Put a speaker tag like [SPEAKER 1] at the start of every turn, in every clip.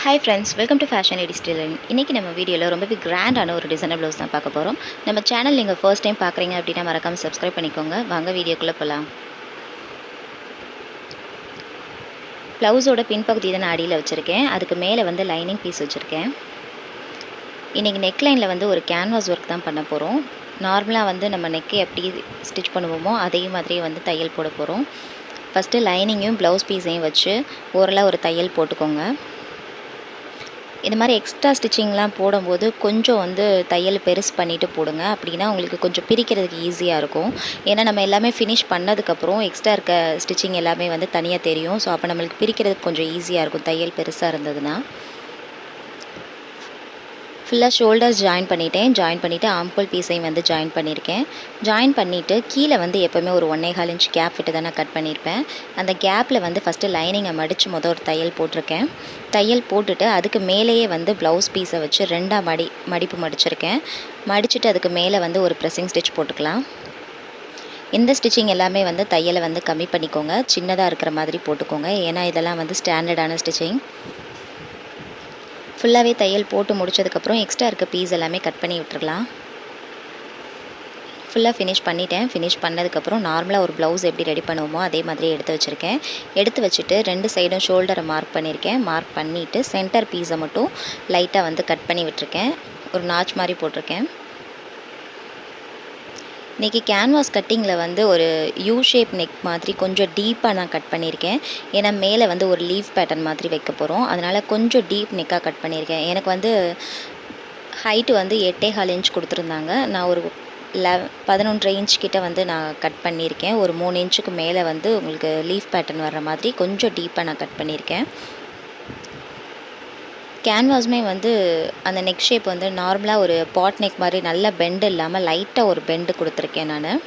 [SPEAKER 1] Hi friends, welcome to fashion ladies tailoring. இன்றைக்கி நம்ம வீடியோவில் ரொம்பவே கிராண்டான ஒரு டிசைனர் ப்ளவுஸ் தான் பார்க்க போகிறோம். நம்ம சேனல் நீங்கள் ஃபர்ஸ்ட் டைம் பார்க்குறீங்க அப்படின்னா மறக்காமல் சப்ஸ்கிரைப் பண்ணிக்கோங்க. வாங்க வீடியோக்குள்ளே போகலாம். ப்ளவுஸோட பின்பகுதி தான் நான் அடியில் வச்சுருக்கேன். அதுக்கு மேலே வந்து லைனிங் பீஸ் வச்சுருக்கேன். இன்றைக்கி நெக்லைனில் வந்து ஒரு கேன்வாஸ் ஒர்க் தான் பண்ண போகிறோம். நார்மலாக வந்து நம்ம நெக்கை எப்படி ஸ்டிச் பண்ணுவோமோ அதே மாதிரியே வந்து தையல் போட போகிறோம். ஃபஸ்ட்டு லைனிங்கையும் ப்ளவுஸ் பீஸையும் வச்சு ஓரளவு ஒரு தையல் போட்டுக்கோங்க. இந்த மாதிரி எக்ஸ்ட்ரா ஸ்டிச்சிங்லாம் போடும்போது கொஞ்சம் வந்து தையல் பெருசு பண்ணிவிட்டு போடுங்க. அப்படின்னா உங்களுக்கு கொஞ்சம் பிரிக்கிறதுக்கு ஈஸியாக இருக்கும். ஏன்னா நம்ம எல்லாமே ஃபினிஷ் பண்ணதுக்கப்புறம் எக்ஸ்ட்ரா இருக்க ஸ்டிச்சிங் எல்லாமே வந்து தனியாக தெரியும். ஸோ அப்போ நம்மளுக்கு பிரிக்கிறதுக்கு கொஞ்சம் ஈஸியாக இருக்கும் தையல் பெருசாக இருந்ததுன்னா. ஃபுல்லாக ஷோல்டர்ஸ் ஜாயின் பண்ணிவிட்டு ஆம்கோல் பீஸையும் வந்து ஜாயின் பண்ணியிருக்கேன். ஜாயின் பண்ணிவிட்டு கீழே வந்து எப்போவுமே ஒரு 1.25 இன்ச் கேப் விட்டு தான் நான் கட் பண்ணியிருப்பேன். அந்த கேப்பில் வந்து ஃபஸ்ட்டு லைனிங்கை மடித்து ஒரு தையல் போட்டிருக்கேன். தையல் போட்டுட்டு அதுக்கு மேலேயே வந்து ப்ளவுஸ் பீஸை வச்சு 2ஆக மடிப்பு மடிச்சிருக்கேன். மடிச்சுட்டு அதுக்கு மேலே வந்து ஒரு ப்ரெஸ்ஸிங் ஸ்டிச் போட்டுக்கலாம். இந்த ஸ்டிச்சிங் எல்லாமே வந்து தையலை வந்து கம்மி பண்ணிக்கோங்க, சின்னதாக இருக்கிற மாதிரி போட்டுக்கோங்க. ஏன்னா இதெல்லாம் வந்து ஸ்டாண்டர்டான ஸ்டிச்சிங். ஃபுல்லாகவே தையல் போட்டு முடிச்சதுக்கப்புறம் எக்ஸ்ட்ரா இருக்க பீஸ் எல்லாமே கட் பண்ணி விட்டுருலாம். ஃபுல்லாக ஃபினிஷ் பண்ணிட்டேன். ஃபினிஷ் பண்ணதுக்கப்புறம் நார்மலாக ஒரு ப்ளவுஸ் எப்படி ரெடி பண்ணுவோமோ அதே மாதிரி எடுத்து வச்சுருக்கேன். எடுத்து வச்சுட்டு 2 சைடும் ஷோல்டரை மார்க் பண்ணியிருக்கேன். மார்க் பண்ணிவிட்டு சென்டர் பீஸை மட்டும் லைட்டாக வந்து கட் பண்ணி விட்டுருக்கேன். ஒரு நாச் மாதிரி போட்டிருக்கேன். இன்றைக்கி கேன்வாஸ் கட்டிங்கில் வந்து ஒரு யூ ஷேப் நெக் மாதிரி கொஞ்சம் டீப்பாக நான் கட் பண்ணியிருக்கேன். ஏன்னா மேலே வந்து ஒரு லீஃப் பேட்டர்ன் மாதிரி வைக்க போகிறோம். அதனால் கொஞ்சம் டீப் நெக்காக கட் பண்ணியிருக்கேன். எனக்கு வந்து ஹைட்டு வந்து 8.25 இன்ச் கொடுத்துருந்தாங்க. நான் ஒரு 11.5 இன்ச் கிட்ட வந்து நான் கட் பண்ணியிருக்கேன். ஒரு 3 இன்ச்சுக்கு மேலே வந்து உங்களுக்கு லீஃப் பேட்டர்ன் வர்ற மாதிரி கொஞ்சம் டீப்பாக நான் கட் பண்ணியிருக்கேன். கேன்வாஸுமே வந்து அந்த நெக் ஷேப் வந்து நார்மலாக ஒரு பாட் நெக் மாதிரி நல்ல பெண்டு இல்லாமல் லைட்டாக ஒரு பெண்டு கொடுத்துருக்கேன் நான்.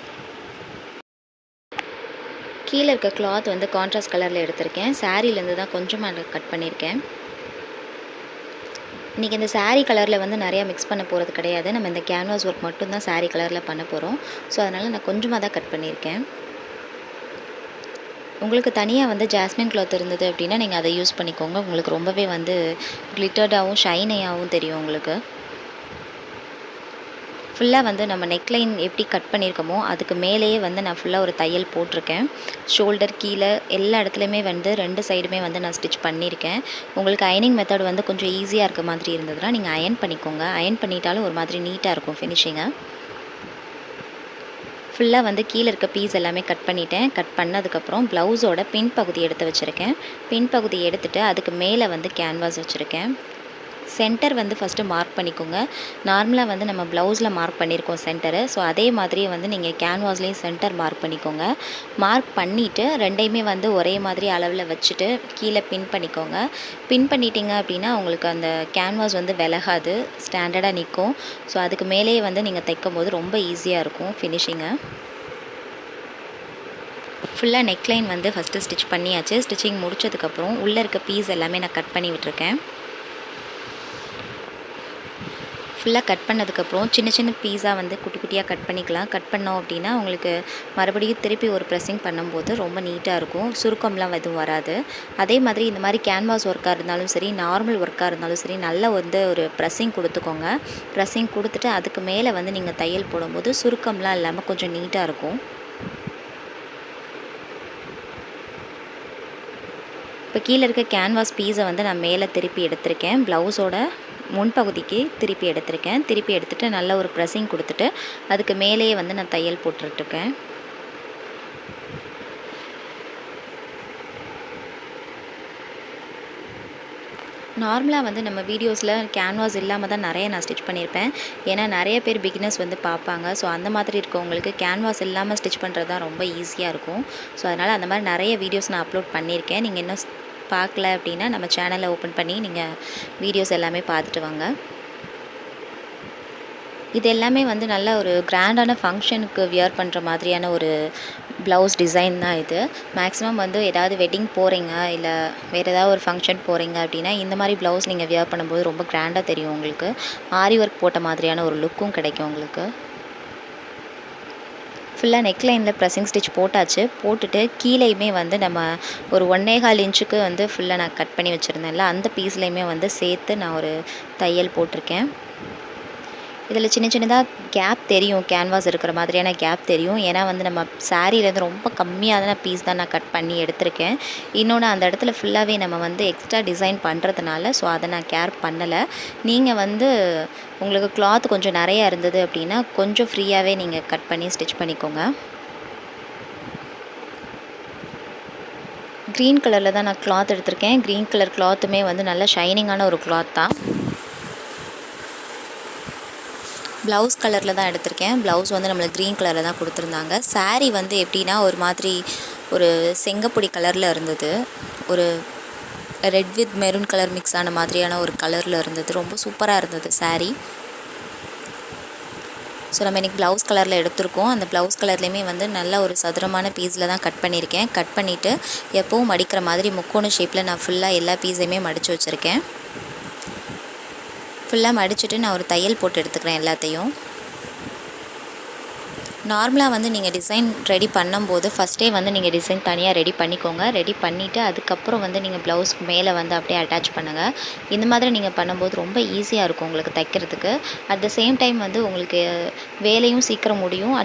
[SPEAKER 1] கீழே இருக்க கிளாத் வந்து கான்ட்ராஸ்ட் கலரில் எடுத்திருக்கேன். சாரீலேருந்து தான் கொஞ்சமாக கட் பண்ணியிருக்கேன். இன்றைக்கி இந்த சாரீ கலரில் வந்து நிறையா மிக்ஸ் பண்ண போகிறது கிடையாது. நம்ம இந்த கேன்வாஸ் ஒர்க் மட்டும்தான் சாரீ கலரில் பண்ண போகிறோம். ஸோ அதனால் நான் கொஞ்சமாக தான் கட் பண்ணியிருக்கேன். உங்களுக்கு தனியாக வந்து ஜாஸ்மின் கிளாத் இருந்தது அப்படின்னா நீங்கள் அதை யூஸ் பண்ணிக்கோங்க. உங்களுக்கு ரொம்பவே வந்து கிளிட்டர்டாகவும் ஷைனியாகவும் தெரியும் உங்களுக்கு. ஃபுல்லாக வந்து நம்ம நெக்லைன் எப்படி கட் பண்ணியிருக்கோமோ அதுக்கு மேலேயே வந்து நான் ஃபுல்லாக ஒரு தையல் போட்டிருக்கேன். ஷோல்டர் கீழே எல்லா இடத்துலையுமே வந்து 2 சைடுமே வந்து நான் ஸ்டிச் பண்ணியிருக்கேன். உங்களுக்கு அயனிங் மெத்தட் வந்து கொஞ்சம் ஈஸியாக இருக்க மாதிரி இருந்ததுன்னா நீங்கள் அயன் பண்ணிக்கோங்க. அயன் பண்ணிட்டாலும் ஒரு மாதிரி நீட்டாக இருக்கும் ஃபினிஷிங்கை. ஃபுல்லாக வந்து கீழே இருக்க பீஸ் எல்லாமே கட் பண்ணிட்டேன். கட் பண்ணதுக்கப்புறம் ப்ளவுஸோட பின்பகுதி எடுத்து வச்சுருக்கேன். பின்பகுதி எடுத்துகிட்டு அதுக்கு மேலே வந்து கேன்வாஸ் வச்சுருக்கேன். சென்டர் வந்து ஃபஸ்ட்டு மார்க் பண்ணிக்கோங்க. நார்மலாக வந்து நம்ம ப்ளவுஸில் மார்க் பண்ணியிருக்கோம் சென்டரு. ஸோ அதே மாதிரியே வந்து நீங்கள் கேன்வாஸ்லேயும் சென்டர் மார்க் பண்ணிக்கோங்க. மார்க் பண்ணிவிட்டு ரெண்டையுமே வந்து ஒரே மாதிரி அளவில் வச்சுட்டு கீழே பின் பண்ணிக்கோங்க. பின் பண்ணிட்டீங்க அப்படின்னா உங்களுக்கு அந்த கேன்வாஸ் வந்து விலகாது, ஸ்டாண்டர்டாக நிற்கும். ஸோ அதுக்கு மேலேயே வந்து நீங்கள் தைக்கும் போது ரொம்ப ஈஸியாக இருக்கும் ஃபினிஷிங்கை. ஃபுல்லாக நெக்லைன் வந்து ஃபஸ்ட்டு ஸ்டிச் பண்ணியாச்சு. ஸ்டிச்சிங் முடிச்சதுக்கப்புறம் உள்ளே இருக்க பீஸ் எல்லாமே நான் கட் பண்ணி விட்டுருக்கேன். ஃபுல்லாக கட் பண்ணதுக்கப்புறம் சின்ன சின்ன பீஸாக வந்து குட்டி குட்டியாக கட் பண்ணிக்கலாம். கட் பண்ணோம் அப்படின்னா உங்களுக்கு மறுபடியும் திருப்பி ஒரு ப்ரெஸ்ஸிங் பண்ணும்போது ரொம்ப நீட்டாக இருக்கும். சுருக்கம்லாம் எதுவும் வராது. அதே மாதிரி இந்த மாதிரி கேன்வாஸ் ஒர்க்காக இருந்தாலும் சரி, நார்மல் ஒர்க்காக இருந்தாலும் சரி, நல்லா வந்து ஒரு ப்ரெஸ்ஸிங் கொடுத்துக்கோங்க. ப்ரெஸ்ஸிங் கொடுத்துட்டு அதுக்கு மேலே வந்து நீங்கள் தையல் போடும்போது சுருக்கம்லாம் இல்லாமல் கொஞ்சம் நீட்டாக இருக்கும். இப்போ கீழே இருக்க கேன்வாஸ் பீஸை வந்து நான் மேலே திருப்பி எடுத்திருக்கேன். ப்ளவுஸோட முன்பகுதிக்கு திருப்பி எடுத்திருக்கேன். திருப்பி எடுத்துகிட்டு நல்ல ஒரு ப்ரெஸ்ஸிங் கொடுத்துட்டு அதுக்கு மேலேயே வந்து நான் தையல் போட்டுட்ருக்கேன். நார்மலாக வந்து நம்ம வீடியோஸில் கேன்வாஸ் இல்லாமல் தான் நிறைய நான் ஸ்டிச் பண்ணியிருப்பேன். ஏன்னா நிறைய பேர் பிகினர்ஸ் வந்து பார்ப்பாங்க. ஸோ அந்த மாதிரி இருக்கவங்களுக்கு கேன்வாஸ் இல்லாமல் ஸ்டிச் பண்ணுறது தான் ரொம்ப ஈஸியாக இருக்கும். ஸோ அதனால் அந்த மாதிரி நிறைய வீடியோஸ் நான் அப்லோட் பண்ணியிருக்கேன். நீங்கள் இன்னும் பார்க்கல அப்படின்னா நம்ம சேனலை ஓப்பன் பண்ணி நீங்கள் வீடியோஸ் எல்லாமே பார்த்துட்டு வாங்க. இது எல்லாமே வந்து நல்ல ஒரு கிராண்டான ஃபங்க்ஷனுக்கு வியர் பண்ணுற மாதிரியான ஒரு ப்ளவுஸ் டிசைன் தான் இது. மேக்ஸிமம் வந்து ஏதாவது வெட்டிங் போகிறீங்க இல்லை வேறு ஏதாவது ஒரு ஃபங்க்ஷன் போகிறீங்க அப்படின்னா இந்த மாதிரி ப்ளவுஸ் நீங்கள் வியர் பண்ணும்போது ரொம்ப கிராண்டாக தெரியும் உங்களுக்கு. ஆரி ஒர்க் போட்ட மாதிரியான ஒரு லுக்கும் கிடைக்கும் உங்களுக்கு. ஃபுல்லாக நெக் லைனில் ப்ரெஸ்ஸிங் ஸ்டிச் போட்டாச்சு. போட்டுட்டு கீழேயுமே வந்து நம்ம ஒரு 1.25 இன்ச்சுக்கு வந்து ஃபுல்லாக நான் கட் பண்ணி வச்சுருந்தேன்ல, அந்த பீஸ்லேயுமே வந்து சேர்த்து நான் ஒரு தையல் போட்டிருக்கேன். இதில் சின்ன சின்னதாக கேப் தெரியும், கேன்வாஸ் இருக்கிற மாதிரியான கேப் தெரியும். ஏன்னா வந்து நம்ம சாரீலேருந்து ரொம்ப கம்மியான பீஸ் தான் நான் கட் பண்ணி எடுத்திருக்கேன். இன்னொன்று அந்த இடத்துல ஃபுல்லாகவே நம்ம வந்து எக்ஸ்ட்ரா டிசைன் பண்ணுறதுனால ஸோ அதை நான் கேர் பண்ணலை. நீங்கள் வந்து உங்களுக்கு கிளாத் கொஞ்சம் நிறையா இருந்தது அப்படின்னா கொஞ்சம் ஃப்ரீயாகவே நீங்கள் கட் பண்ணி ஸ்டிச் பண்ணிக்கோங்க. க்ரீன் கலரில் தான் நான் கிளாத் எடுத்திருக்கேன். க்ரீன் கலர் கிளாத்துமே வந்து நல்ல ஷைனிங்கான ஒரு கிளாத் தான். ப்ளவுஸ் கலரில் தான் எடுத்திருக்கேன். ப்ளவுஸ் வந்து நம்மளுக்கு க்ரீன் கலரில் தான் கொடுத்துருந்தாங்க. சாரீ வந்து எப்படின்னா ஒரு மாதிரி ஒரு செங்கப்பொடி கலரில் இருந்தது. ஒரு red with maroon colour mix ஆன மாதிரியான ஒரு கலரில் இருந்தது. ரொம்ப சூப்பராக இருந்தது சாரீ. ஸோ நம்ம இன்றைக்கி ப்ளவுஸ் கலரில் எடுத்திருக்கோம். அந்த ப்ளவுஸ் கலர்லேயுமே வந்து நல்ல ஒரு சதுரமான பீஸில் தான் கட் பண்ணியிருக்கேன். கட் பண்ணிவிட்டு எப்போவும் மடிக்கிற மாதிரி முக்கோண ஷேப்பில் நான் ஃபுல்லாக எல்லா பீஸையுமே மடித்து வச்சுருக்கேன். ஃபுல்லாக மடிச்சுட்டு நான் ஒரு தையல் போட்டு எடுத்துக்கிறேன் எல்லாத்தையும். நார்மலாக வந்து நீங்கள் டிசைன் ரெடி பண்ணும்போது ஃபஸ்ட்டே வந்து நீங்கள் டிசைன் தனியாக ரெடி பண்ணிக்கோங்க. ரெடி பண்ணிவிட்டு அதுக்கப்புறம் வந்து நீங்கள் ப்ளவுஸ்க்கு மேலே வந்து அப்படியே அட்டாச் பண்ணுங்கள். இந்த மாதிரி நீங்கள் பண்ணும்போது ரொம்ப ஈஸியாக இருக்கும் உங்களுக்கு தைக்கிறதுக்கு. அட் த சேம் டைம் வந்து உங்களுக்கு வேலையும் சீக்கிரம் முடியும்.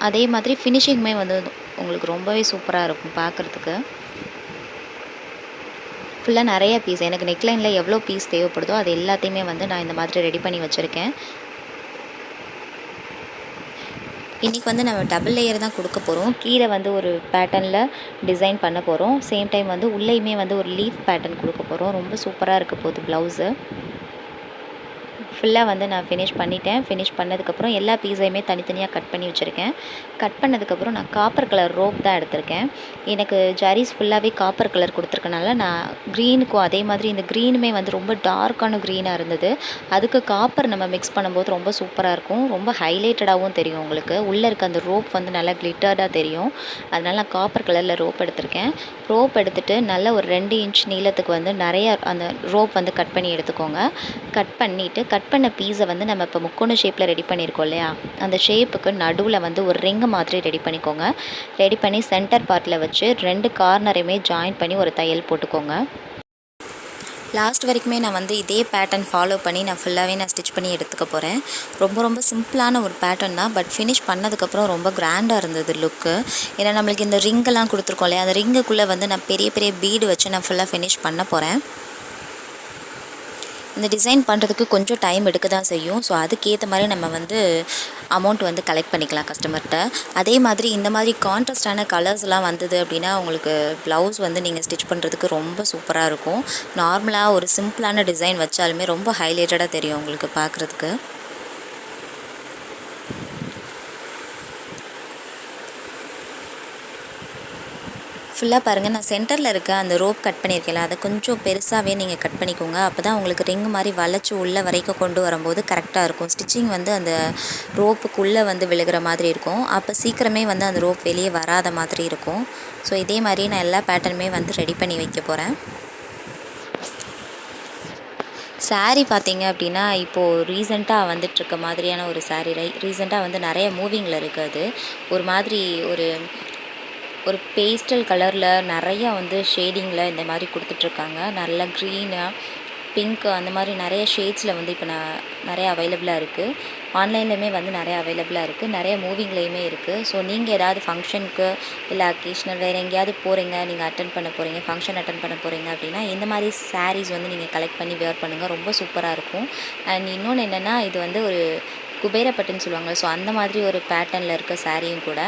[SPEAKER 1] அதே மாதிரி ஃபினிஷிங்குமே வந்து உங்களுக்கு ரொம்பவே சூப்பராக இருக்கும் பார்க்குறதுக்கு. ஃபுல்லாக நிறைய பீஸ் எனக்கு நெக்லைனில் எவ்வளோ பீஸ் தேவைப்படுதோ அது எல்லாத்தையுமே வந்து நான் இந்த மாதிரி ரெடி பண்ணி வச்சுருக்கேன். இன்றைக்கி வந்து நம்ம டபுள் லேயர் தான் கொடுக்க போகிறோம். கீழே வந்து ஒரு பேட்டர்னில் டிசைன் பண்ண போகிறோம். சேம் டைம் வந்து உள்ளேயுமே வந்து ஒரு லீஃப் பேட்டர்ன் கொடுக்க போகிறோம். ரொம்ப சூப்பராக இருக்க போகுது ப்ளவுஸு. ஃபுல்லாக வந்து நான் ஃபினிஷ் பண்ணிட்டேன். ஃபினிஷ் பண்ணதுக்கப்புறம் எல்லா பீஸையுமே தனித்தனியாக கட் பண்ணி வச்சுருக்கேன். கட் பண்ணதுக்கப்புறம் நான் காப்பர் கலர் ரோப் தான் எடுத்திருக்கேன். எனக்கு ஜரீஸ் ஃபுல்லாகவே காப்பர் கலர் கொடுத்துருக்கனால நான் க்ரீனுக்கும் அதே மாதிரி இந்த க்ரீனுமே வந்து ரொம்ப டார்க்கான க்ரீனாக இருந்தது. அதுக்கு காப்பர் நம்ம மிக்ஸ் பண்ணும்போது ரொம்ப சூப்பராக இருக்கும். ரொம்ப ஹைலைட்டடாகவும் தெரியும் உங்களுக்கு. உள்ளே இருக்க அந்த ரோப் வந்து நல்லா கிளிட்டர்டாக தெரியும். அதனால் நான் காப்பர் கலரில் ரோப் எடுத்திருக்கேன். ரோப் எடுத்துகிட்டு நல்ல ஒரு 2 இன்ச் நீளத்துக்கு வந்து நிறைய அந்த ரோப் வந்து கட் பண்ணி எடுத்துக்கோங்க. கட் பண்ணிவிட்டு கட் பண்ண பீஸை வந்து நம்ம இப்போ முக்கோண ஷேப்பில் ரெடி பண்ணியிருக்கோம் இல்லையா, அந்த ஷேப்புக்கு நடுவில் வந்து ஒரு ரிங்கு மாதிரி ரெடி பண்ணிக்கோங்க. ரெடி பண்ணி சென்டர் பார்ட்டில் வச்சு 2 கார்னரையுமே ஜாயின் பண்ணி ஒரு தையல் போட்டுக்கோங்க. லாஸ்ட் வரைக்குமே நான் வந்து இதே பேட்டர்ன் ஃபாலோ பண்ணி நான் ஃபுல்லாகவே நான் ஸ்டிச் பண்ணி எடுத்துக்க போகிறேன். ரொம்ப சிம்பிளான ஒரு பேட்டர்ன் தான். பட் ஃபினிஷ் பண்ணதுக்கப்புறம் ரொம்ப கிராண்டாக இருந்தது லுக்கு. ஏன்னா நம்மளுக்கு இந்த ரிங்கெல்லாம் கொடுத்துருக்கோம் இல்லையா, அந்த ரிங்குக்குள்ளே வந்து நான் பெரிய பீடு வச்சு நான் ஃபுல்லாக ஃபினிஷ் பண்ண போகிறேன். இந்த டிசைன் பண்ணுறதுக்கு கொஞ்சம் டைம் எடுக்க தான் செய்யும். ஸோ அதுக்கேற்ற மாதிரி நம்ம வந்து அமௌண்ட் வந்து கலெக்ட் பண்ணிக்கலாம் கஸ்டமர்கிட்ட. அதே மாதிரி இந்த மாதிரி கான்ட்ராஸ்டான கலர்ஸ்லாம் வந்தது அப்படின்னா உங்களுக்கு ப்ளவுஸ் வந்து நீங்கள் ஸ்டிச் பண்ணுறதுக்கு ரொம்ப சூப்பராக இருக்கும். நார்மலாக ஒரு சிம்பிளான டிசைன் வச்சாலுமே ரொம்ப ஹைலைட்டடாக தெரியும் உங்களுக்கு பார்க்குறதுக்கு. ஃபுல்லாக பாருங்கள், நான் சென்டரில் இருக்க அந்த ரோப் கட் பண்ணியிருக்கேன்ல, அதை கொஞ்சம் பெருசாகவே நீங்கள் கட் பண்ணிக்கோங்க. அப்போ தான் உங்களுக்கு ரிங் மாதிரி வளைச்சி உள்ளே வரைக்கும் கொண்டு வரும்போது கரெக்டாக இருக்கும். ஸ்டிச்சிங் வந்து அந்த ரோப்புக்குள்ளே வந்து விழுகிற மாதிரி இருக்கும். அப்போ சீக்கிரமே வந்து அந்த ரோப் வெளியே வராத மாதிரி இருக்கும். ஸோ இதே மாதிரி நான் எல்லா பேட்டர்னுமே வந்து ரெடி பண்ணி வைக்க போகிறேன். சாரீ பார்த்தீங்க அப்படின்னா இப்போது ரீசெண்டாக வந்துட்டுருக்க மாதிரியான ஒரு சாரீ ரீசெண்டாக வந்து நிறைய மூவிங்கில் இருக்குது. அது ஒரு மாதிரி ஒரு பேஸ்டல் கலரில் நிறையா வந்து ஷேடிங்கில் இந்த மாதிரி கொடுத்துட்ருக்காங்க. நல்லா க்ரீனு, பிங்க்கு அந்த மாதிரி நிறைய ஷேட்ஸில் வந்து இப்போ நிறைய அவைலபிளாக இருக்குது. ஆன்லைன்லேயுமே வந்து நிறைய அவைலபிளாக இருக்குது. நிறைய மூவிங்லேயுமே இருக்குது. ஸோ நீங்கள் ஏதாவது ஃபங்க்ஷனுக்கு இல்லை அக்கேஷ்னல் வேறு எங்கேயாவது போகிறீங்க, நீங்கள் அட்டன் பண்ண போகிறீங்க, ஃபங்க்ஷன் அட்டன் பண்ண போகிறீங்க அப்படின்னா இந்த மாதிரி சாரீஸ் வந்து நீங்கள் கலெக்ட் பண்ணி வேர் பண்ணுங்கள். ரொம்ப சூப்பராக இருக்கும். அண்ட் இன்னொன்று என்னென்னா, இது வந்து ஒரு குபேரப்பட்டுன்னு சொல்லுவாங்க. ஸோ அந்த மாதிரி ஒரு பேட்டர்னில் இருக்க சாரியும் கூட.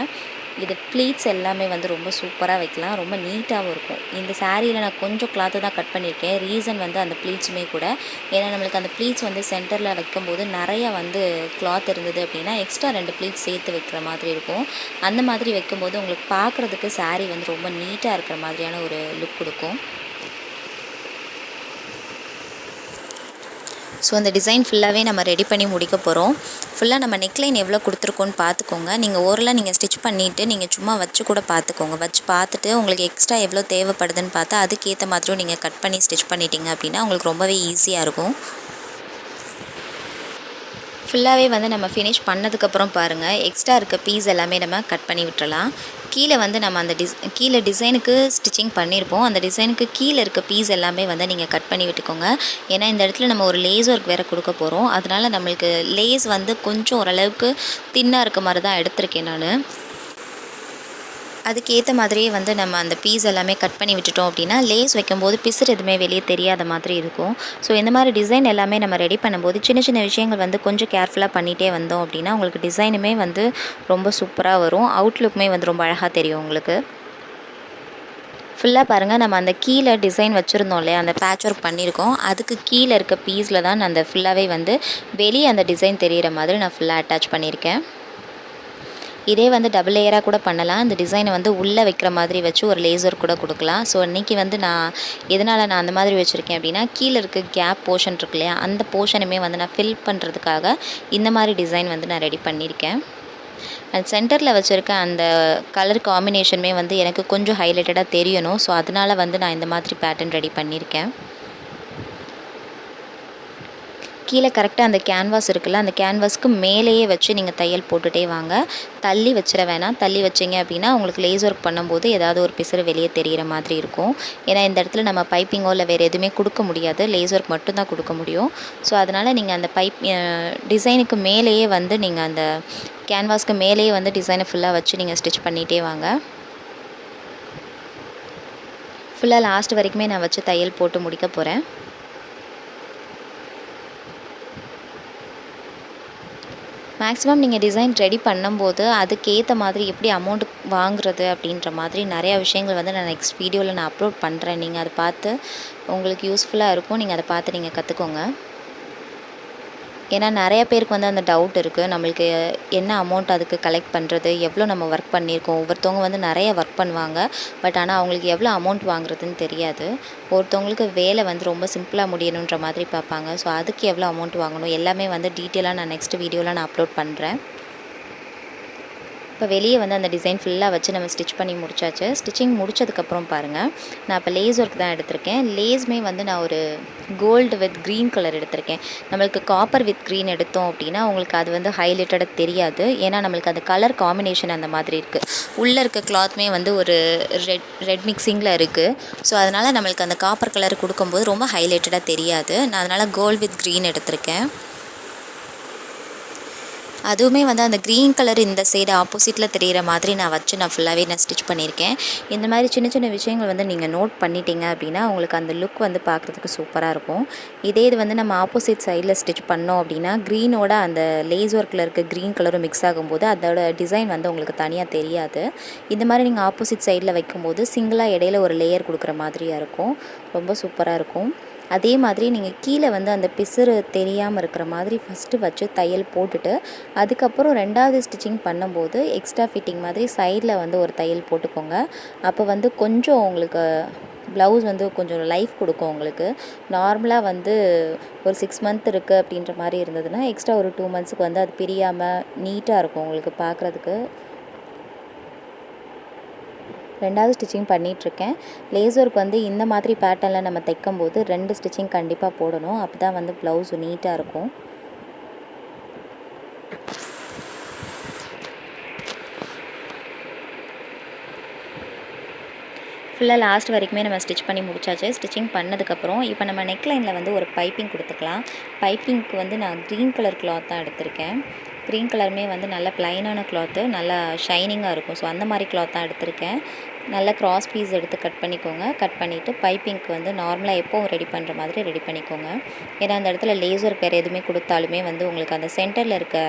[SPEAKER 1] இது ப்ளீட்ஸ் எல்லாமே வந்து ரொம்ப சூப்பராக வைக்கலாம். ரொம்ப நீட்டாகவும் இருக்கும். இந்த சாரியில் நான் கொஞ்சம் கிளாத்து தான் கட் பண்ணியிருக்கேன். ரீசன் வந்து அந்த ப்ளீட்ஸுமே கூட. ஏன்னா நம்மளுக்கு அந்த ப்ளீட்ஸ் வந்து சென்டரில் வைக்கும்போது நிறையா வந்து கிளாத் இருந்தது அப்படின்னா எக்ஸ்ட்ரா 2 ப்ளீட்ஸ் சேர்த்து வைக்கிற மாதிரி இருக்கும். அந்த மாதிரி வைக்கும்போது உங்களுக்கு பார்க்குறதுக்கு சாரீ வந்து ரொம்ப நீட்டாக இருக்கிற மாதிரியான ஒரு லுக் கொடுக்கும். ஸோ அந்த டிசைன் ஃபுல்லாகவே நம்ம ரெடி பண்ணி முடிக்க போகிறோம். ஃபுல்லாக நம்ம நெக்லைன் எவ்வளோ கொடுத்துருக்கோன்னு பார்த்துக்கோங்க. நீங்கள் ஓரலாக நீங்கள் ஸ்டிச் பண்ணிவிட்டு நீங்கள் சும்மா வச்சு கூட பார்த்துக்கோங்க. வச்சு பார்த்துட்டு உங்களுக்கு எக்ஸ்ட்ரா எவ்வளோ தேவைப்படுதுன்னு பார்த்தா அதுக்கேற்ற மாதிரியும் நீங்கள் கட் பண்ணி ஸ்டிச் பண்ணிட்டீங்க அப்படின்னா உங்களுக்கு ரொம்பவே ஈஸியாக இருக்கும். ஃபுல்லாகவே வந்து நம்ம ஃபினிஷ் பண்ணதுக்கப்புறம் பாருங்கள், எக்ஸ்ட்ரா இருக்க பீஸ் எல்லாமே நம்ம கட் பண்ணி விட்டுறலாம். கீழே வந்து நம்ம அந்த கீழே டிசைனுக்கு ஸ்டிச்சிங் பண்ணியிருப்போம். அந்த டிசைனுக்கு கீழே இருக்க பீஸ் எல்லாமே வந்து நீங்கள் கட் பண்ணி விட்டுக்கோங்க. ஏன்னா இந்த இடத்துல நம்ம ஒரு லேஸ் ஒர்க் வேறு கொடுக்க போகிறோம். அதனால் நம்மளுக்கு லேஸ் வந்து கொஞ்சம் ஓரளவுக்கு தின்னாக இருக்க மாதிரி தான் எடுத்திருக்கேன் நான். அதுக்கேற்ற மாதிரியே வந்து நம்ம அந்த பீஸ் எல்லாமே கட் பண்ணி விட்டுட்டோம் அப்படின்னா லேஸ் வைக்கும்போது பிசுறு எதுவுமே வெளியே தெரியாத மாதிரி இருக்கும். ஸோ இந்த மாதிரி டிசைன் எல்லாமே நம்ம ரெடி பண்ணும்போது சின்ன சின்ன விஷயங்கள் வந்து கொஞ்சம் கேர்ஃபுல்லாக பண்ணிகிட்டே வந்தோம் அப்படின்னா உங்களுக்கு டிசைனுமே வந்து ரொம்ப சூப்பராக வரும். அவுட்லுக்குமே வந்து ரொம்ப அழகாக தெரியும் உங்களுக்கு. ஃபுல்லாக பாருங்கள், நம்ம அந்த கீழே டிசைன் வச்சுருந்தோம் இல்லையா, அந்த பேட்ச் ஒர்க் பண்ணியிருக்கோம். அதுக்கு கீழே இருக்க பீஸில் தான் நான் அந்த ஃபுல்லாகவே வந்து வெளியே அந்த டிசைன் தெரிகிற மாதிரி நான் ஃபுல்லாக அட்டாச் பண்ணியிருக்கேன். இதே வந்து டபுள் லேயராக கூட பண்ணலாம். இந்த டிசைனை வந்து உள்ளே வைக்கிற மாதிரி வச்சு ஒரு லேசர் கூட கொடுக்கலாம். ஸோ இன்றைக்கி வந்து எதனால் நான் அந்த மாதிரி வச்சுருக்கேன் அப்படின்னா, கீழே இருக்க கேப் போர்ஷன் இருக்கு இல்லையா, அந்த போர்ஷனுமே வந்து நான் ஃபில் பண்ணுறதுக்காக இந்த மாதிரி டிசைன் வந்து நான் ரெடி பண்ணியிருக்கேன். அண்ட் சென்டரில் வச்சுருக்க அந்த கலர் காம்பினேஷனுமே வந்து எனக்கு கொஞ்சம் ஹைலைட்டடாக தெரியணும். ஸோ அதனால் வந்து நான் இந்த மாதிரி பேட்டர்ன் ரெடி பண்ணியிருக்கேன். கீழே கரெக்டாக அந்த கேன்வாஸ் இருக்குல்ல, அந்த கேன்வாஸ்க்கு மேலேயே வச்சு நீங்கள் தையல் போட்டுகிட்டே வாங்க. தள்ளி வச்சிட வேணாம். தள்ளி வச்சிங்க அப்படின்னா உங்களுக்கு லேஸ் ஒர்க் பண்ணும்போது ஏதாவது ஒரு பிசுறு வெளியே தெரிகிற மாதிரி இருக்கும். ஏன்னா இந்த இடத்துல நம்ம பைப்பிங்கோ இல்லை வேறு எதுவுமே கொடுக்க முடியாது, லேஸ் ஒர்க் மட்டும்தான் கொடுக்க முடியும். ஸோ அதனால் நீங்கள் அந்த டிசைனுக்கு மேலேயே வந்து நீங்கள் அந்த கேன்வாஸ்க்கு மேலேயே வந்து டிசைனை ஃபுல்லாக வச்சு நீங்கள் ஸ்டிச் பண்ணிகிட்டே வாங்க. ஃபுல்லாக லாஸ்ட் வரைக்குமே நான் வச்சு தையல் போட்டு முடிக்க போகிறேன். மேக்ஸிமம் நீங்கள் டிசைன் ரெடி பண்ணும்போது அதுக்கேற்ற மாதிரி எப்படி அமௌண்ட் வாங்குறது அப்படின்ற மாதிரி நிறையா விஷயங்கள் வந்து நான் நெக்ஸ்ட் வீடியோவில் நான் அப்லோட் பண்ணுறேன். நீங்கள் அதை பார்த்து உங்களுக்கு யூஸ்ஃபுல்லாக இருக்கும். நீங்கள் அதை பார்த்து நீங்கள் கற்றுக்கோங்க. ஏன்னா நிறைய பேருக்கு வந்து அந்த டவுட் இருக்குது, நம்மளுக்கு என்ன அமௌண்ட் அதுக்கு கலெக்ட் பண்ணுறது, எவ்வளோ நம்ம ஒர்க் பண்ணியிருக்கோம். ஒவ்வொருத்தவங்க வந்து நிறைய ஒர்க் பண்ணுவாங்க, பட் ஆனால் அவங்களுக்கு எவ்வளோ அமௌண்ட் வாங்குறதுன்னு தெரியாது. ஒருத்தவங்களுக்கு வேலை வந்து ரொம்ப சிம்பிளாக முடியணுன்ற மாதிரி பார்ப்பாங்க. ஸோ அதுக்கு எவ்வளோ அமௌண்ட் வாங்கணும் எல்லாமே வந்து டீட்டெயிலாக நான் நெக்ஸ்ட் வீடியோவில் நான் அப்லோட் பண்ணுறேன். இப்போ வெளியே வந்து அந்த டிசைன் ஃபுல்லாக வச்சு நம்ம ஸ்டிச் பண்ணி முடிச்சாச்சு. ஸ்டிச்சிங் முடிச்சதுக்கப்புறம் பாருங்கள், நான் இப்போ லேஸ் ஒர்க் தான் எடுத்திருக்கேன். லேஸ்மே வந்து நான் ஒரு கோல்டு வித் க்ரீன் கலர் எடுத்திருக்கேன். நம்மளுக்கு காப்பர் வித் க்ரீன் எடுத்தோம் அப்படின்னா உங்களுக்கு அது வந்து ஹைலைட்டடாக தெரியாது. ஏன்னா நம்மளுக்கு அந்த கலர் காம்பினேஷன் அந்த மாதிரி இருக்குது. உள்ளே இருக்க கிளாத்துமே வந்து ஒரு ரெட் மிக்சிங்கில் இருக்குது. ஸோ அதனால் நம்மளுக்கு அந்த காப்பர் கலர் கொடுக்கும்போது ரொம்ப ஹைலைட்டடாக தெரியாது. நான் அதனால் கோல்டு வித் க்ரீன் எடுத்திருக்கேன். அதுவுமே வந்து அந்த க்ரீன் கலர் இந்த சைடு ஆப்போசிட்டில் தெரிகிற மாதிரி நான் ஃபுல்லாகவே நான் ஸ்டிச் பண்ணியிருக்கேன். இந்த மாதிரி சின்ன சின்ன விஷயங்கள் வந்து நீங்கள் நோட் பண்ணிட்டீங்க அப்படின்னா உங்களுக்கு அந்த லுக் வந்து பார்க்குறதுக்கு சூப்பராக இருக்கும். இது வந்து நம்ம ஆப்போசிட் சைடில் ஸ்டிச் பண்ணோம் அப்படின்னா க்ரீனோட அந்த லேஸ் ஒர்க்கில் இருக்க க்ரீன் கலரும் மிக்ஸ் ஆகும்போது அதோட டிசைன் வந்து உங்களுக்கு தனியாக தெரியாது. இந்த மாதிரி நீங்கள் ஆப்போசிட் சைடில் வைக்கும்போது சிங்கிளாக இடையில ஒரு லேயர் கொடுக்குற மாதிரியாக இருக்கும். ரொம்ப சூப்பராக இருக்கும். அதே மாதிரி நீங்கள் கீழே வந்து அந்த பிசுறு தெரியாமல் இருக்கிற மாதிரி ஃபஸ்ட்டு வச்சு தையல் போட்டுட்டு அதுக்கப்புறம் ரெண்டாவது ஸ்டிச்சிங் பண்ணும்போது எக்ஸ்ட்ரா ஃபிட்டிங் மாதிரி சைடில் வந்து ஒரு தையல் போட்டுக்கோங்க. அப்போ வந்து கொஞ்சம் உங்களுக்கு ப்ளவுஸ் வந்து கொஞ்சம் லைஃப் கொடுக்கும். உங்களுக்கு நார்மலாக வந்து ஒரு 6 மந்த் இருக்குது அப்படின்ற மாதிரி இருந்ததுன்னா எக்ஸ்ட்ரா ஒரு 2 மந்த்ஸுக்கு வந்து அது பிரியாமல் நீட்டாக இருக்கும் உங்களுக்கு பார்க்குறதுக்கு. ரெண்டாவது ஸ்டிச்சிங் பண்ணிகிட்ருக்கேன். லேஸ் ஒர்க் வந்து இந்த மாதிரி பேட்டர்னில் நம்ம தைக்கும்போது 2 ஸ்டிச்சிங் கண்டிப்பாக போடணும். அப்போ தான் வந்து ப்ளவுஸ் நீட்டாக இருக்கும். ஃபுல்லாக லாஸ்ட் வரைக்குமே நம்ம ஸ்டிச் பண்ணி முடிச்சாச்சு. ஸ்டிச்சிங் பண்ணதுக்கப்புறம் இப்போ நம்ம நெக்லைனில் வந்து ஒரு பைப்பிங் கொடுத்துக்கலாம். பைப்பிங்க்கு வந்து நான் க்ரீன் கலர் கிளாத் தான் எடுத்திருக்கேன். க்ரீன் கலருமே வந்து நல்ல ப்ளைனான கிளாத்து, நல்லா ஷைனிங்காக இருக்கும். ஸோ அந்த மாதிரி கிளாத் தான் எடுத்திருக்கேன். நல்லா க்ராஸ் பீஸ் எடுத்து கட் பண்ணிக்கோங்க. கட் பண்ணிவிட்டு பைப்பிங்க்கு வந்து நார்மலாக எப்போவும் ரெடி பண்ணுற மாதிரி ரெடி பண்ணிக்கோங்க. ஏன்னா அந்த இடத்துல லேசர் வேறு எதுவுமே கொடுத்தாலுமே வந்து உங்களுக்கு அந்த சென்டரில் இருக்க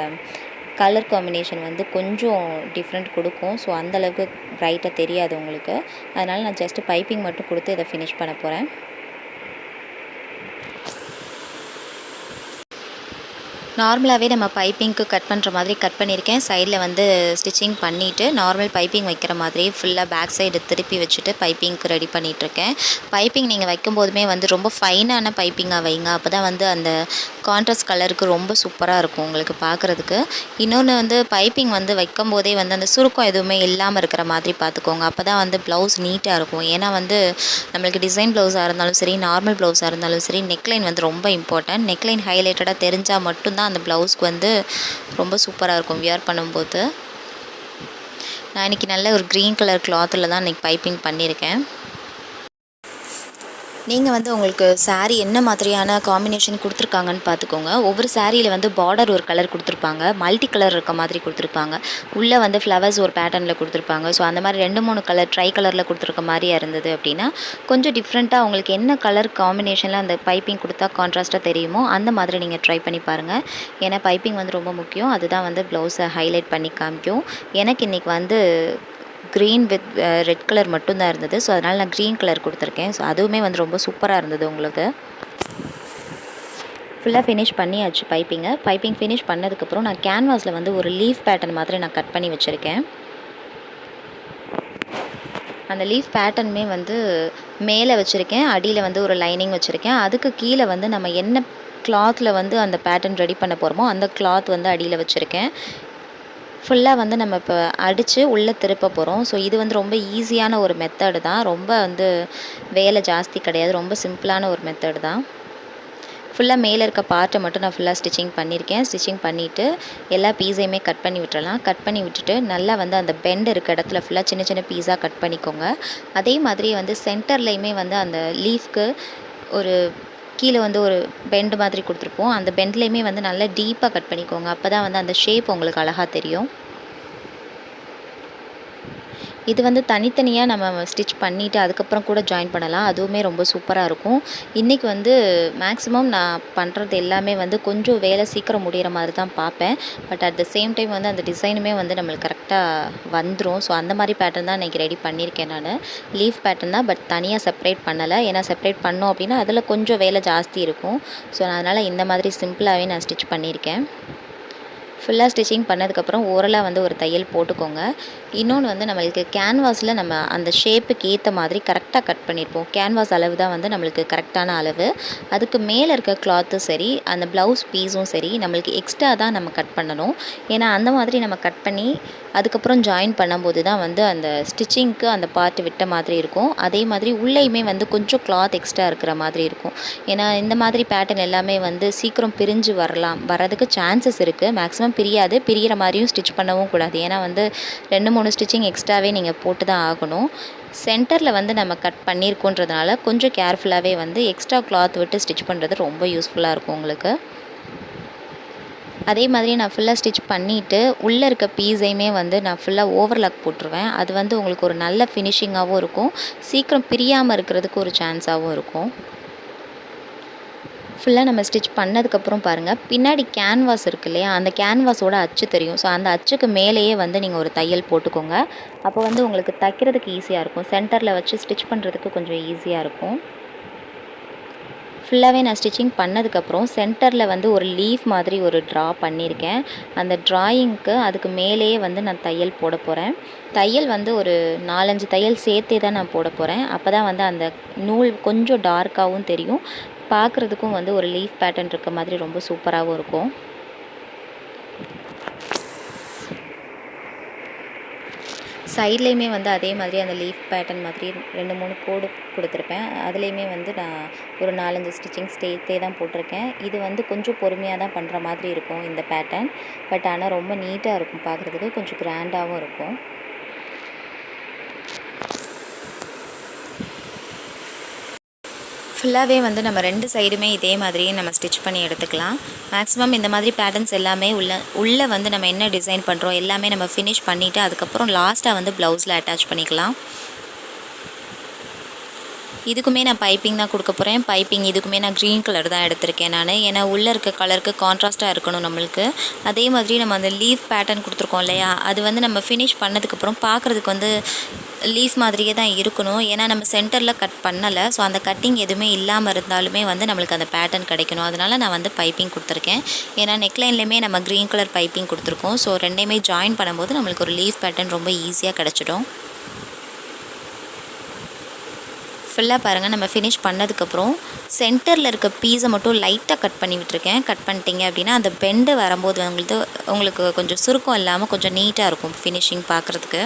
[SPEAKER 1] கலர் காம்பினேஷன் வந்து கொஞ்சம் டிஃப்ரெண்ட் கொடுக்கும். ஸோ அந்தளவுக்கு ப்ரைட்டாக தெரியாது உங்களுக்கு. அதனால் நான் ஜஸ்ட்டு பைப்பிங் மட்டும் கொடுத்து இதை ஃபினிஷ் பண்ண போகிறேன். நார்மலாகவே நம்ம பைப்பிங்க்கு கட் பண்ணுற மாதிரி கட் பண்ணியிருக்கேன். சைடில் வந்து ஸ்டிச்சிங் பண்ணிவிட்டு நார்மல் பைப்பிங் வைக்கிற மாதிரி ஃபுல்லாக பேக் சைடு திருப்பி வச்சுட்டு பைப்பிங்க்கு ரெடி பண்ணிகிட்ருக்கேன். பைப்பிங் நீங்கள் வைக்கும்போதுமே வந்து ரொம்ப ஃபைனான பைப்பிங்காக வைங்க. அப்போ தான் வந்து அந்த கான்ட்ராஸ்ட் கலருக்கு ரொம்ப சூப்பராக இருக்கும் உங்களுக்கு பார்க்குறதுக்கு. இன்னொன்று வந்து பைப்பிங் வந்து வைக்கும்போதே வந்து அந்த சுருக்கம் எதுவுமே இல்லாமல் இருக்கிற மாதிரி பார்த்துக்கோங்க. அப்போ தான் வந்து ப்ளவுஸ் நீட்டாக இருக்கும். ஏன்னா வந்து நம்மளுக்கு டிசைன் ப்ளவுஸாக இருந்தாலும் சரி, நார்மல் ப்ளவுஸாக இருந்தாலும் சரி, நெக்லைன் வந்து ரொம்ப இம்பார்ட்டன்ட். நெக்லைன் ஹைலைட்டடாக தெரிஞ்சால் மட்டும்தான் அந்த ப்ளவுஸ்க்கு வந்து ரொம்ப சூப்பராக இருக்கும் வியர் பண்ணும்போது. நான் இன்றைக்கி நல்ல ஒரு க்ரீன் கலர் கிளாத்தில் தான் இன்றைக்கி பைப்பிங் பண்ணியிருக்கேன். நீங்கள் வந்து உங்களுக்கு சாரீ என்ன மாதிரியான காம்பினேஷன் கொடுத்துருக்காங்கன்னு பார்த்துக்கோங்க. ஒவ்வொரு சாரியில் வந்து பார்டர் ஒரு கலர் கொடுத்துருப்பாங்க, மல்டி கலர் இருக்க மாதிரி கொடுத்துருப்பாங்க, உள்ளே வந்து ஃப்ளவர்ஸ் ஒரு பேட்டர்னில் கொடுத்துருப்பாங்க. ஸோ அந்த மாதிரி 2-3 கலர் ட்ரை கலரில் கொடுத்துருக்க மாதிரியாக இருந்தது அப்படின்னா கொஞ்சம் டிஃப்ரெண்ட்டாக உங்களுக்கு என்ன கலர் காம்பினேஷனில் அந்த பைப்பிங் கொடுத்தா கான்ட்ராஸ்ட்டாக தெரியுமோ அந்த மாதிரி நீங்கள் ட்ரை பண்ணி பாருங்கள். ஏன்னா பைப்பிங் வந்து ரொம்ப முக்கியம். அதுதான் வந்து ப்ளவுஸை ஹைலைட் பண்ணி காமிக்கும். எனக்கு இன்றைக்கி வந்து க்ரீன் வித் ரெட் கலர் மட்டும்தான் இருந்தது. ஸோ அதனால் நான் க்ரீன் கலர் கொடுத்துருக்கேன். ஸோ அதுவுமே வந்து ரொம்ப சூப்பராக இருந்தது. உங்களுக்கு ஃபுல்லாக ஃபினிஷ் பண்ணியாச்சு பைப்பிங் ஃபினிஷ் பண்ணதுக்கப்புறம் நான் கேன்வாஸில் வந்து ஒரு லீஃப் பேட்டர்ன் மாதிரி நான் கட் பண்ணி வச்சுருக்கேன். அந்த லீஃப் பேட்டர்னுமே வந்து மேலே வச்சுருக்கேன், அடியில் வந்து ஒரு லைனிங் வச்சுருக்கேன். அதுக்கு கீழே வந்து நம்ம என்ன கிளாத்தில் வந்து அந்த பேட்டர்ன் ரெடி பண்ண போகிறோமோ அந்த கிளாத் வந்து அடியில் வச்சுருக்கேன். ஃபுல்லாக வந்து நம்ம இப்போ அடித்து உள்ளே திருப்ப போகிறோம். ஸோ இது வந்து ரொம்ப ஈஸியான ஒரு மெத்தடு தான். ரொம்ப வந்து வேலை ஜாஸ்தி கிடையாது. ரொம்ப சிம்பிளான ஒரு மெத்தடு தான். ஃபுல்லாக மேலே இருக்க பார்ட்டை மட்டும் நான் ஃபுல்லாக ஸ்டிச்சிங் பண்ணியிருக்கேன். ஸ்டிச்சிங் பண்ணிவிட்டு எல்லா பீஸையுமே கட் பண்ணி விட்டுறலாம். கட் பண்ணி விட்டுட்டு நல்லா வந்து அந்த பெண்ட் இருக்க இடத்துல ஃபுல்லாக சின்ன சின்ன பீஸாக கட் பண்ணிக்கோங்க. அதே மாதிரி வந்து சென்டர்லேயுமே வந்து அந்த லீஃப்க்கு ஒரு கீழே வந்து ஒரு பெண்டு மாதிரி கொடுத்துருப்போம். அந்த பெண்ட்லேயுமே வந்து நல்லா டீப்பாக கட் பண்ணிக்கோங்க. அப்போ தான் வந்து அந்த ஷேப் உங்களுக்கு அழகாக தெரியும். இது வந்து தனித்தனியாக நம்ம ஸ்டிச் பண்ணிவிட்டு அதுக்கப்புறம் கூட ஜாயின் பண்ணலாம். அதுவுமே ரொம்ப சூப்பராக இருக்கும். இன்றைக்கி வந்து மேக்ஸிமம் நான் பண்ணுறது எல்லாமே வந்து கொஞ்சம் வேலை சீக்கிரம் முடிகிற மாதிரி தான் பார்ப்பேன். But at the same time வந்து அந்த டிசைனுமே வந்து நம்மளுக்கு கரெக்டாக வந்துடும். ஸோ அந்த மாதிரி பேட்டர்ன் தான் இன்றைக்கி ரெடி பண்ணியிருக்கேன் நான். லீஃப் பேட்டர்ன் தான், பட் தனியாக செப்பரேட் பண்ணலை. ஏன்னா செப்பரேட் பண்ணோம் அப்படின்னா அதில் கொஞ்சம் வேலை ஜாஸ்தி இருக்கும். ஸோ அதனால் இந்த மாதிரி சிம்பிளாகவே நான் ஸ்டிச் பண்ணியிருக்கேன். ஃபுல்லாக ஸ்டிச்சிங் பண்ணதுக்கப்புறம் ஓரலாக வந்து ஒரு தையல் போட்டுக்கோங்க. இன்னொன்று வந்து நம்மளுக்கு கேன்வாஸில் நம்ம அந்த ஷேப்புக்கு ஏற்ற மாதிரி கரெக்டாக கட் பண்ணியிருப்போம். கேன்வாஸ் அளவு தான் வந்து நம்மளுக்கு கரெக்டான அளவு. அதுக்கு மேலே இருக்க கிளாத்தும் சரி, அந்த ப்ளவுஸ் பீஸும் சரி, நம்மளுக்கு எக்ஸ்ட்ரா தான் நம்ம கட் பண்ணணும். ஏன்னா அந்த மாதிரி நம்ம கட் பண்ணி அதுக்கப்புறம் ஜாயின் பண்ணும்போது தான் வந்து அந்த ஸ்டிச்சிங்க்கு அந்த பார்ட் விட்ட மாதிரி இருக்கும். அதே மாதிரி உள்ளேயுமே வந்து கொஞ்சம் கிளாத் எக்ஸ்ட்ரா இருக்கிற மாதிரி இருக்கும். ஏன்னா இந்த மாதிரி பேட்டர்ன் எல்லாமே வந்து சீக்கிரம் பிரிஞ்சு வரதுக்கு சான்சஸ் இருக்குது. மேக்ஸிமம் பிரியிற மாதிரியும் ஸ்டிச் பண்ணவும் கூடாது. ஏன்னா வந்து 2-3 ஸ்டிச்சிங் எக்ஸ்ட்ராவே நீங்கள் போட்டு தான் ஆகணும். சென்டரில் வந்து நம்ம கட் பண்ணியிருக்கோன்றதுனால கொஞ்சம் கேர்ஃபுல்லாகவே வந்து எக்ஸ்ட்ரா கிளாத் விட்டு ஸ்டிச் பண்ணுறது ரொம்ப யூஸ்ஃபுல்லாக இருக்கும் உங்களுக்கு. அதே மாதிரி நான் ஃபுல்லாக ஸ்டிச் பண்ணிவிட்டு உள்ளே இருக்க பீஸையுமே வந்து நான் ஃபுல்லாக ஓவர்லாக் போட்டுருவேன். அது வந்து உங்களுக்கு ஒரு நல்ல ஃபினிஷிங்காகவும் இருக்கும். சீக்கிரம் பிரியாமல் இருக்கிறதுக்கு ஒரு சான்ஸாகவும் இருக்கும். ஃபுல்லாக நம்ம ஸ்டிச் பண்ணதுக்கப்புறம் பாருங்கள், பின்னாடி கேன்வாஸ் இருக்குது இல்லையா, அந்த கேன்வாஸோட அச்சு தெரியும். ஸோ அந்த அச்சுக்கு மேலேயே வந்து நீங்கள் ஒரு தையல் போட்டுக்கோங்க. அப்போ வந்து உங்களுக்கு தைக்கிறதுக்கு ஈஸியாக இருக்கும். சென்டரில் வச்சு ஸ்டிச் பண்ணுறதுக்கு கொஞ்சம் ஈஸியாக இருக்கும். ஃபுல்லாகவே நான் ஸ்டிச்சிங் பண்ணதுக்கப்புறம் சென்டரில் வந்து ஒரு லீஃப் மாதிரி ஒரு ட்ரா பண்ணியிருக்கேன். அந்த ட்ராயிங்க்கு அதுக்கு மேலேயே வந்து நான் தையல் போட போகிறேன். தையல் வந்து ஒரு 4-5 தையல் சேர்த்தே தான் நான் போட போகிறேன். அப்போ தான் வந்து அந்த நூல் கொஞ்சம் டார்க்காகவும் தெரியும், பார்க்குறதுக்கும் வந்து ஒரு லீஃப் பேட்டர்ன் இருக்க மாதிரி ரொம்ப சூப்பராகவும் இருக்கும். சைட்லேயுமே வந்து அதே மாதிரி அந்த லீஃப் பேட்டர்ன் மாதிரி 2-3 கோடு கொடுத்துருப்பேன். அதுலேயுமே வந்து நான் ஒரு 4-5 ஸ்டிச்சிங் சேர்த்தே தான் போட்டிருக்கேன். இது வந்து கொஞ்சம் பொறுமையாக தான் பண்ணுற மாதிரி இருக்கும் இந்த பேட்டர்ன். பட் ஆனால் ரொம்ப நீட்டாக இருக்கும், பார்க்குறதுக்கு கொஞ்சம் கிராண்டாகவும் இருக்கும். ஃபுல்லாகவே வந்து நம்ம 2 சைடுமே இதே மாதிரியே நம்ம ஸ்டிச் பண்ணி எடுத்துக்கலாம். மேக்ஸிமம் இந்த மாதிரி பேட்டர்ன்ஸ் எல்லாமே உள்ளே வந்து நம்ம என்ன டிசைன் பண்ணுறோம் எல்லாமே நம்ம ஃபினிஷ் பண்ணிவிட்டு அதுக்கப்புறம் லாஸ்ட்டாக வந்து ப்ளவுஸில் அட்டாச் பண்ணிக்கலாம். இதுக்குமே நான் பைப்பிங் தான் கொடுக்க போகிறேன். இதுக்குமே நான் க்ரீன் கலர் தான் எடுத்திருக்கேன் நான். ஏன்னா உள்ளே இருக்க கலருக்கு கான்ட்ராஸ்ட்டாக இருக்கணும் நம்மளுக்கு. அதே மாதிரி நம்ம அந்த லீஃப் பேட்டர்ன் கொடுத்துருக்கோம் இல்லையா, அது வந்து நம்ம ஃபினிஷ் பண்ணதுக்கப்புறம் பார்க்குறதுக்கு வந்து லீஃப் மாதிரியே தான் இருக்கணும். ஏன்னா நம்ம சென்டரில் கட் பண்ணலை. ஸோ அந்த கட்டிங் எதுவுமே இல்லாமல் இருந்தாலுமே வந்து நம்மளுக்கு அந்த பேட்டர்ன் கிடைக்கணும். அதனால் நான் வந்து பைப்பிங் கொடுத்துருக்கேன். ஏன்னா நெக்லைன்லேயுமே நம்ம க்ரீன் கலர் பைப்பிங் கொடுத்துருக்கோம். ஸோ ரெண்டையுமே ஜாயின் பண்ணும்போது நம்மளுக்கு ஒரு லீஃப் பேட்டர்ன் ரொம்ப ஈஸியாக கிடச்சிடும். ஃபுல்லாக பாருங்கள் நம்ம ஃபினிஷ் பண்ணதுக்கப்புறம் சென்டரில் இருக்க பீஸை மட்டும் லைட்டாக கட் பண்ணி விட்டுருக்கேன். கட் பண்ணிட்டீங்க அப்படின்னா அந்த பெண்டு வரும்போது உங்களுக்கு கொஞ்சம் சுருக்கம் இல்லாமல் கொஞ்சம் நீட்டாக இருக்கும் ஃபினிஷிங் பார்க்குறதுக்கு.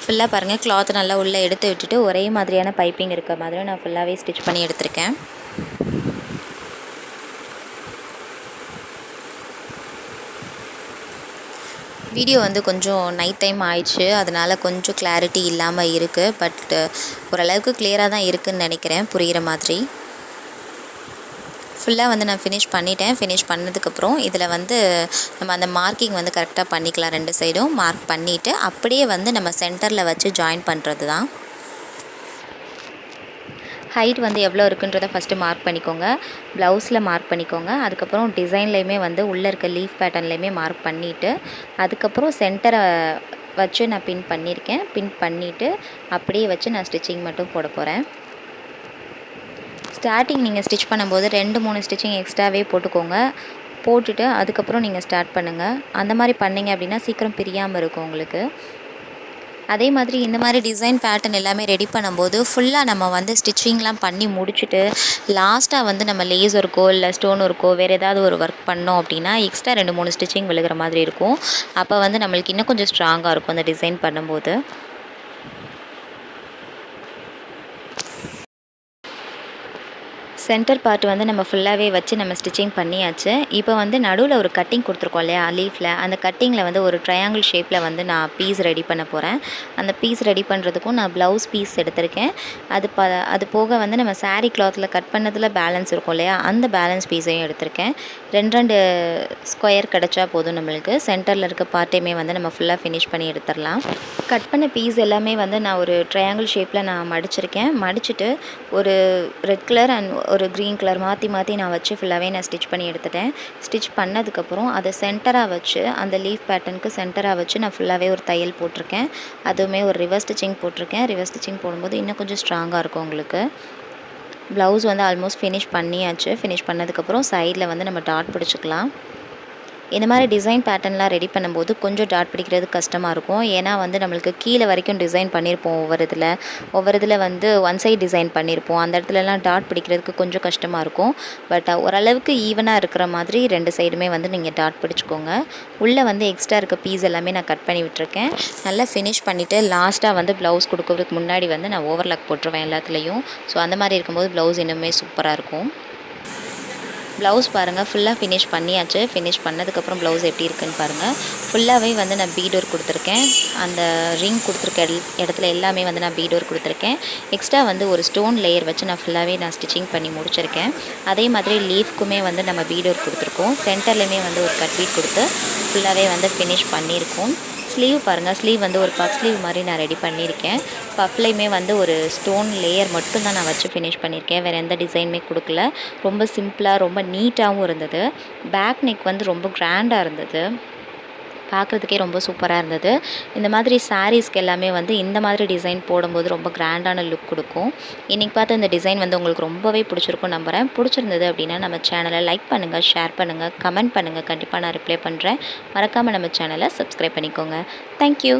[SPEAKER 1] ஃபுல்லாக பாருங்கள் கிளாத் நல்லா உள்ளே எடுத்து விட்டுட்டு ஒரே மாதிரியான பைப்பிங் இருக்க மாதிரி நான் ஃபுல்லாகவே ஸ்டிச் பண்ணி எடுத்திருக்கேன். வீடியோ வந்து கொஞ்சம் நைட் டைம் ஆயிடுச்சு, அதனால் கொஞ்சம் கிளாரிட்டி இல்லாமல் இருக்குது. பட் ஓரளவுக்கு கிளியராக தான் இருக்குதுன்னு நினைக்கிறேன், புரிகிற மாதிரி. ஃபுல்லாக வந்து நான் ஃபினிஷ் பண்ணிட்டேன். ஃபினிஷ் பண்ணதுக்கப்புறம் இதில் வந்து நம்ம அந்த மார்க்கிங் வந்து கரெக்டாக பண்ணிக்கலாம். 2 சைடும் மார்க் பண்ணிவிட்டு அப்படியே வந்து நம்ம சென்டரில் வச்சு ஜாயின் பண்ணுறது தான். ஹைட் வந்து எவ்வளோ இருக்குன்றதை ஃபஸ்ட்டு மார்க் பண்ணிக்கோங்க. ப்ளவுஸில் மார்க் பண்ணிக்கோங்க. அதுக்கப்புறம் டிசைன்லேயுமே வந்து உள்ளே இருக்க லீஃப் பேட்டர்ன்லேயுமே மார்க் பண்ணிவிட்டு அதுக்கப்புறம் சென்டரை வச்சு நான் பின் பண்ணியிருக்கேன். பின் பண்ணிவிட்டு அப்படியே வச்சு நான் ஸ்டிச்சிங் மட்டும் போட போகிறேன். ஸ்டார்டிங் நீங்கள் ஸ்டிச் பண்ணும்போது 2-3 ஸ்டிச்சிங் எக்ஸ்ட்ராவே போட்டுக்கோங்க. போட்டுட்டு அதுக்கப்புறம் நீங்கள் ஸ்டார்ட் பண்ணுங்கள். அந்த மாதிரி பண்ணிங்க அப்படின்னா சீக்கிரம் பிரியாமல் இருக்கும் உங்களுக்கு. அதே மாதிரி இந்த மாதிரி டிசைன் பேட்டர்ன் எல்லாமே ரெடி பண்ணும்போது ஃபுல்லாக நம்ம வந்து ஸ்டிச்சிங்லாம் பண்ணி முடிச்சுட்டு லாஸ்ட்டாக வந்து நம்ம லேஸ் ஒர்க்கோ இல்லை ஸ்டோன் ஒர்க்கோ வேறு ஏதாவது ஒரு ஒர்க் பண்ணோம் அப்படின்னா எக்ஸ்ட்ரா 2-3 ஸ்டிச்சிங் விழுகிற மாதிரி இருக்கும். அப்போ வந்து நம்மளுக்கு இன்னும் கொஞ்சம் ஸ்ட்ராங்காக இருக்கும் அந்த டிசைன் பண்ணும்போது. சென்டர் பார்ட் வந்து நம்ம ஃபுல்லாகவே வச்சு நம்ம ஸ்டிச்சிங் பண்ணியாச்சு. இப்போ வந்து நடுவில் ஒரு கட்டிங் கொடுத்துருக்கோம் இல்லையா லீஃபில், அந்த கட்டிங்கில் வந்து ஒரு ட்ரையாங்கிள் ஷேப்பில் வந்து நான் பீஸ் ரெடி பண்ண போகிறேன். அந்த பீஸ் ரெடி பண்ணுறதுக்கும் நான் ப்ளவுஸ் பீஸ் எடுத்திருக்கேன். அது போக வந்து நம்ம சாரீ கிளாத்தில் கட் பண்ணதில் பேலன்ஸ் இருக்கும் இல்லையா, அந்த பேலன்ஸ் பீஸையும் எடுத்திருக்கேன். 2 ஸ்கொயர் கிடச்சா போதும் நம்மளுக்கு. சென்டரில் இருக்க பார்ட்டையுமே வந்து நம்ம ஃபுல்லாக ஃபினிஷ் பண்ணி எடுத்துடலாம். கட் பண்ண பீஸ் எல்லாமே வந்து நான் ஒரு ட்ரையாங்கிள் ஷேப்பில் நான் மடிச்சிருக்கேன். மடிச்சுட்டு ஒரு ரெட் கலர் அண்ட் ஒரு க்ரீன் கலர் மாற்றி நான் வச்சு ஃபுல்லாகவே நான் ஸ்டிச் பண்ணி எடுத்துட்டேன். ஸ்டிச் பண்ணதுக்கப்புறம் அதை சென்டராக வச்சு அந்த லீஃப் பேட்டர்னுக்கு சென்டராக வச்சு நான் ஃபுல்லாகவே ஒரு தையல் போட்டிருக்கேன். அதுவுமே ஒரு ரிவர்ஸ் ஸ்டிச்சிங் போட்டிருக்கேன். ரிவர்ஸ் ஸ்டிச்சிங் போடும்போது இன்னும் கொஞ்சம் ஸ்ட்ராங்காக இருக்கும் உங்களுக்கு. ப்ளவுஸ் வந்து ஆல்மோஸ்ட் ஃபினிஷ் பண்ணியாச்சு. ஃபினிஷ் பண்ணதுக்கப்புறம் சைடில் வந்து நம்ம டாட் பிடிச்சிக்கலாம். இந்த மாதிரி டிசைன் பேட்டர்ன்லாம் ரெடி பண்ணும்போது கொஞ்சம் டாட் பிடிக்கிறது கஷ்டமாக இருக்கும். ஏன்னா வந்து நம்மளுக்கு கீழே வரைக்கும் டிசைன் பண்ணியிருப்போம். ஒவ்வொரு இதில் வந்து ஒன் சைட் டிசைன் பண்ணியிருப்போம். அந்த இடத்துலலாம் டாட் பிடிக்கிறதுக்கு கொஞ்சம் கஷ்டமாக இருக்கும். பட் ஓரளவுக்கு ஈவனாக இருக்கிற மாதிரி 2 சைடுமே வந்து நீங்கள் டாட் பிடிச்சிக்கோங்க. உள்ளே வந்து எக்ஸ்ட்ரா இருக்க பீஸ் எல்லாமே நான் கட் பண்ணி விட்டுருக்கேன். நல்லா ஃபினிஷ் பண்ணிவிட்டு லாஸ்ட்டாக வந்து ப்ளவுஸ் கொடுக்கறதுக்கு முன்னாடி வந்து நான் ஓவர்லாக் போட்டுருவேன் எல்லாத்துலேயும். ஸோ அந்த மாதிரி இருக்கும்போது ப்ளவுஸ் இன்னுமே சூப்பராக இருக்கும். ப்ளவுஸ் பாருங்கள் ஃபுல்லாக ஃபினிஷ் பண்ணியாச்சு. ஃபினிஷ் பண்ணதுக்கப்புறம் ப்ளவுஸ் எப்படி இருக்குன்னு பாருங்கள். ஃபுல்லாகவே வந்து நான் பீட் ஒர்க் கொடுத்துருக்கேன். அந்த ரிங் கொடுத்துருக்க இடத்துல எல்லாமே வந்து நான் பீட் ஒர்க் கொடுத்துருக்கேன். எக்ஸ்ட்ரா வந்து ஒரு ஸ்டோன் லேயர் வச்சு நான் ஃபுல்லாகவே நான் ஸ்டிச்சிங் பண்ணி முடிச்சிருக்கேன். அதே மாதிரி லீஃப்க்குமே வந்து நம்ம பீட் ஒர்க் கொடுத்துருக்கோம். சென்டர்லேயுமே வந்து ஒரு கட் பீட் கொடுத்து ஃபுல்லாகவே வந்து ஃபினிஷ் பண்ணியிருக்கோம். ஸ்லீவ் பாருங்கள், ஸ்லீவ் வந்து ஒரு பஃப் ஸ்லீவ் மாதிரி நான் ரெடி பண்ணியிருக்கேன். பஃப்லேயுமே வந்து ஒரு ஸ்டோன் லேயர் மட்டும் தான் நான் வச்சு ஃபினிஷ் பண்ணியிருக்கேன். வேறு எந்த டிசைனுமே கொடுக்கல. ரொம்ப சிம்பிளாக ரொம்ப நீட்டாகவும் இருந்தது. பேக் நெக் வந்து ரொம்ப கிராண்டாக இருந்தது, பார்க்குறதுக்கே ரொம்ப சூப்பராக இருந்தது. இந்த மாதிரி சாரீஸ்க்கு எல்லாமே வந்து இந்த மாதிரி டிசைன் போடும்போது ரொம்ப கிராண்டான லுக் கொடுக்கும். இன்றைக்கி பார்த்து இந்த டிசைன் வந்து உங்களுக்கு ரொம்பவே பிடிச்சிருக்கும் நம்புகிறேன். பிடிச்சிருந்தது அப்படின்னா நம்ம சேனலை லைக் பண்ணுங்கள், ஷேர் பண்ணுங்கள், கமெண்ட் பண்ணுங்கள். கண்டிப்பாக நான் ரிப்ளை பண்ணுறேன். மறக்காமல் நம்ம சேனலை சப்ஸ்கிரைப் பண்ணிக்கோங்க. தேங்க்யூ.